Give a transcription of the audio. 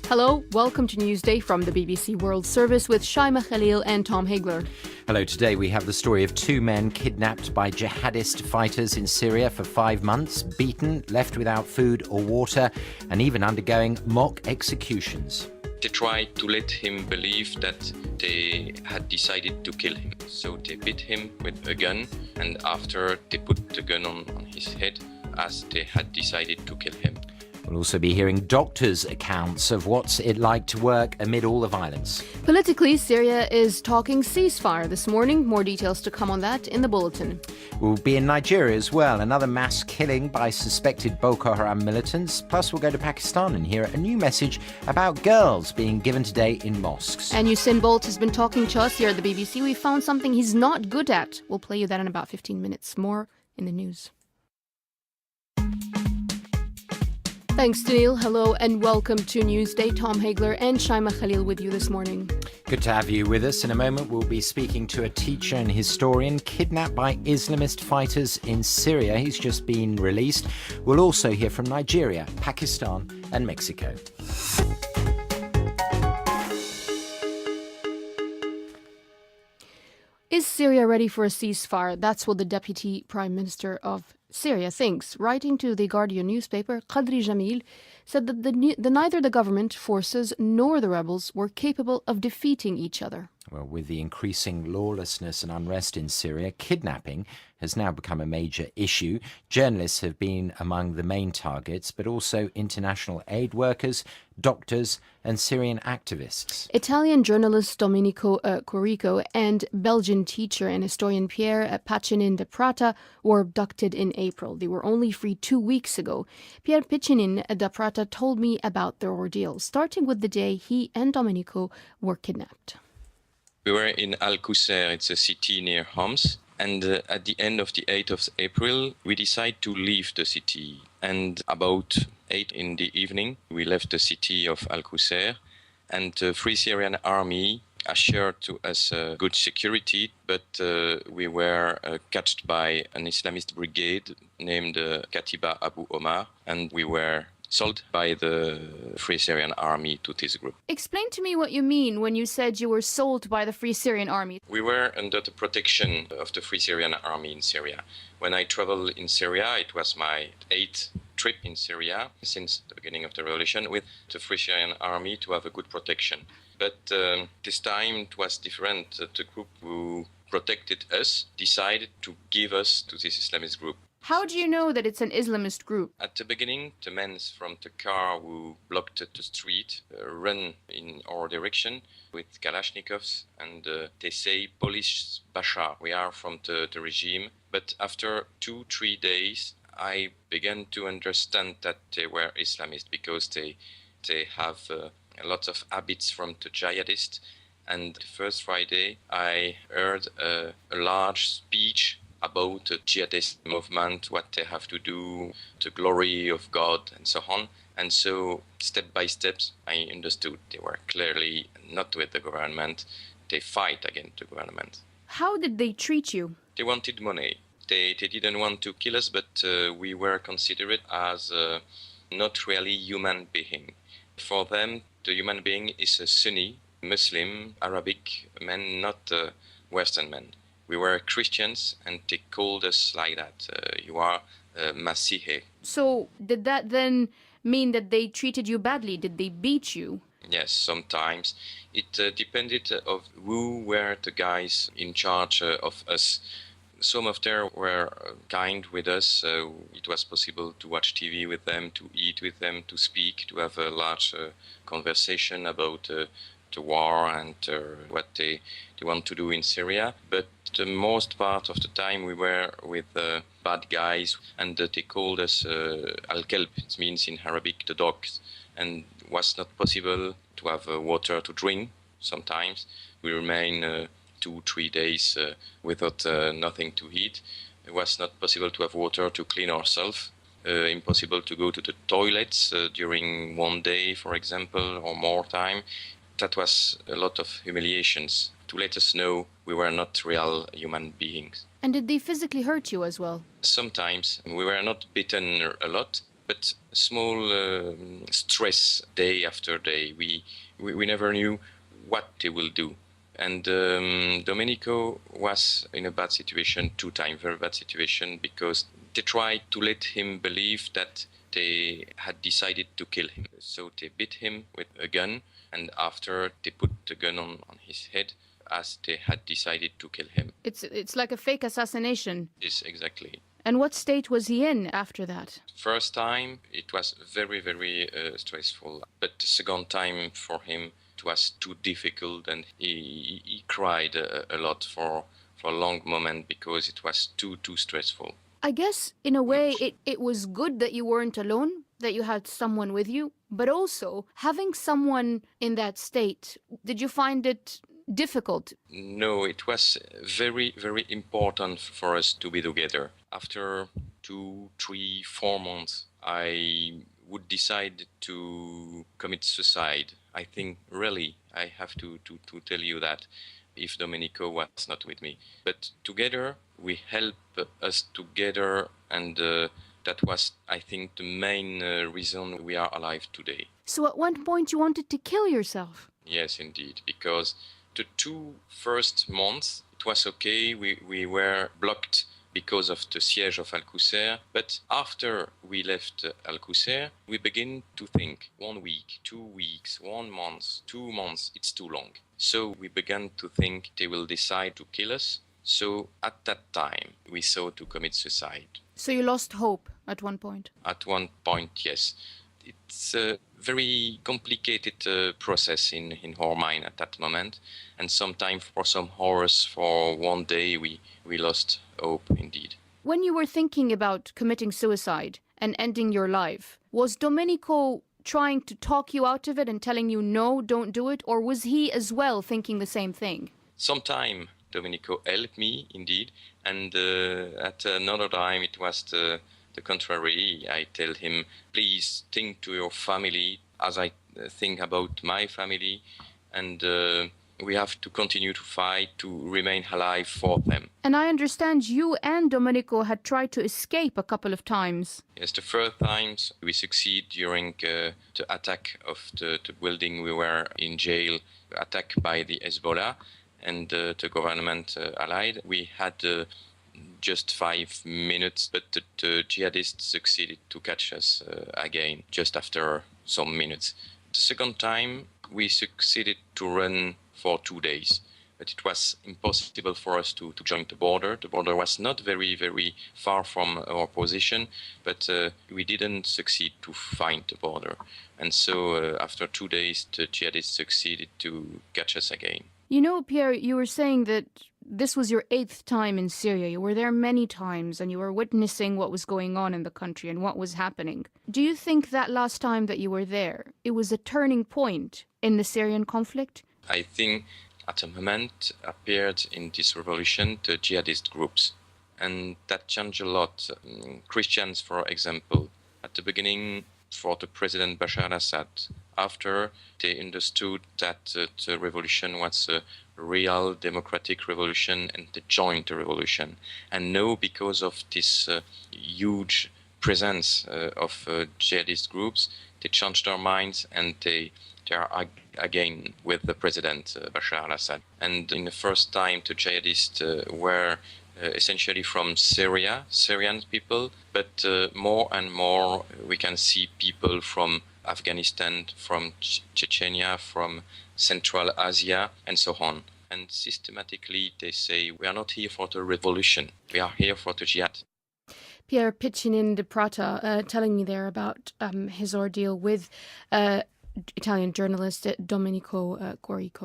Hello, welcome to Newsday from the BBC World Service with Shaima Khalil and Tom Higler. Hello, today we have the story of two men kidnapped by jihadist fighters in Syria for 5 months, beaten, left without food or water, and even undergoing mock executions. They tried to let him believe that they had decided to kill him. So they beat him with a gun, and after they put the gun on his head as they had decided to kill him. We'll also be hearing doctors' accounts of what's it like to work amid all the violence. Politically, Syria is talking ceasefire this morning. More details to come on that in the bulletin. We'll be in Nigeria as well, another mass killing by suspected Boko Haram militants. Plus, we'll go to Pakistan and hear a new message about girls being given today in mosques. And Usain Bolt has been talking to us here at the BBC. We found something he's not good at. We'll play you that in about 15 minutes. More in the news. Thanks, Daniil. Hello and welcome to Newsday. Tom Higler and Shaima Khalil with you this morning. Good to have you with us. In a moment, we'll be speaking to a teacher and historian kidnapped by Islamist fighters in Syria. He's just been released. We'll also hear from Nigeria, Pakistan and Mexico. Is Syria ready for a ceasefire? That's what the Deputy Prime Minister of Syria thinks. Writing to the Guardian newspaper, Qadri Jamil said that neither the government forces nor the rebels were capable of defeating each other. Well, with the increasing lawlessness and unrest in Syria, kidnapping has now become a major issue. Journalists have been among the main targets, but also international aid workers, doctors and Syrian activists. Italian journalist Domenico Corico and Belgian teacher and historian Pierre Piccinin de Prata were abducted in April. They were only free 2 weeks ago. Pierre Piccinin de Prata told me about their ordeal, starting with the day he and Domenico were kidnapped. We were in Al-Qusair, it's a city near Homs, and at the end of the 8th of April, we decided to leave the city. And about 8 in the evening, we left the city of Al-Qusair, and the Free Syrian Army assured to us good security, but we were catched by an Islamist brigade named Katiba Abu Omar, and we were sold by the Free Syrian Army to this group. Explain to me what you mean when you said you were sold by the Free Syrian Army. We were under the protection of the Free Syrian Army in Syria. When I traveled in Syria, it was my 8th trip in Syria since the beginning of the revolution with the Free Syrian Army to have a good protection. But this time it was different. The group who protected us decided to give us to this Islamist group. How do you know that it's an Islamist group? At the beginning, the men from the car who blocked the street ran in our direction with Kalashnikovs, and they say, "Police Bashar, we are from the regime." But after 2-3 days, I began to understand that they were Islamist because they have a lot of habits from the jihadists. And the first Friday, I heard a large speech about the jihadist movement, what they have to do, the glory of God, and so on. And so, step by step, I understood they were clearly not with the government. They fight against the government. How did they treat you? They wanted money. They didn't want to kill us, but we were considered as not really human being. For them, the human being is a Sunni, Muslim, Arabic man, not a Western man. We were Christians, and they called us like that. You are Masihe. So did that then mean that they treated you badly? Did they beat you? Yes, sometimes. It depended of who were the guys in charge of us. Some of them were kind with us. It was possible to watch TV with them, to eat with them, to speak, to have a large conversation about the war and what they want to do in Syria. But the most part of the time we were with bad guys, and they called us Al-Kelb. It means in Arabic the dogs, and it was not possible to have water to drink. Sometimes we remain 2-3 days without nothing to eat. It was not possible to have water to clean ourselves. Impossible to go to the toilets during one day, for example, or more time. That was a lot of humiliations to let us know we were not real human beings. And did they physically hurt you as well? Sometimes we were not beaten a lot, but small stress day after day. We never knew what they will do. And Domenico was in a bad situation, very bad situation, because they tried to let him believe that they had decided to kill him. So they beat him with a gun, and after they put the gun on his head, as they had decided to kill him. It's like a fake assassination. Yes, exactly. And what state was he in after that? First time, it was very, very stressful. But the second time for him, it was too difficult, and he cried a lot for a long moment because it was too stressful. I guess, in a way, it was good that you weren't alone, that you had someone with you, but also having someone in that state, did you find it difficult? No, it was very, very important for us to be together. After 2, 3, 4 months, I would decide to commit suicide. I think, really, I have to tell you that, if Domenico was not with me. But together, we help us together, and that was, I think, the main reason we are alive today. So at one point you wanted to kill yourself? Yes, indeed, because the 2 first months, it was okay. We were blocked because of the siege of Alcocer. But after we left Alcocer, we began to think 1 week, 2 weeks, 1 month, 2 months, it's too long. So we began to think they will decide to kill us. So at that time, we sought to commit suicide. So you lost hope at one point? At one point, yes. It's a very complicated process in our mind at that moment. And sometimes for some hours, for 1 day, we lost hope indeed. When you were thinking about committing suicide and ending your life, was Domenico trying to talk you out of it and telling you, no, don't do it? Or was he as well thinking the same thing? Sometime Domenico helped me indeed. And at another time, it was the contrary. I tell him, please think to your family as I think about my family, and we have to continue to fight to remain alive for them. And I understand you and Domenico had tried to escape a couple of times. Yes, the first times we succeed during the attack of the building. We were in jail, attacked by the Hezbollah and the government allied. We had just 5 minutes, but the jihadists succeeded to catch us again just after some minutes. The second time, we succeeded to run for 2 days, but it was impossible for us to join the border. The border was not very, very far from our position, but we didn't succeed to find the border. And so after 2 days, the jihadists succeeded to catch us again. You know, Pierre, you were saying that this was your 8th time in Syria. You were there many times and you were witnessing what was going on in the country and what was happening. Do you think that last time that you were there, it was a turning point in the Syrian conflict? I think at a moment appeared in this revolution the jihadist groups, and that changed a lot. Christians, for example, at the beginning for the President Bashar al-Assad. After they understood that the revolution was a real democratic revolution, and they joined the revolution. And now, because of this huge presence of jihadist groups, they changed their minds and they are again with the President Bashar al-Assad. And in the first time, the jihadists were essentially from Syrian people, but more and more we can see people from Afghanistan, from Chechnya, from Central Asia, and so on. And systematically they say, we are not here for the revolution, we are here for the jihad. Pierre Piccinin de Prata telling me there about his ordeal with Italian journalist Domenico Quirico.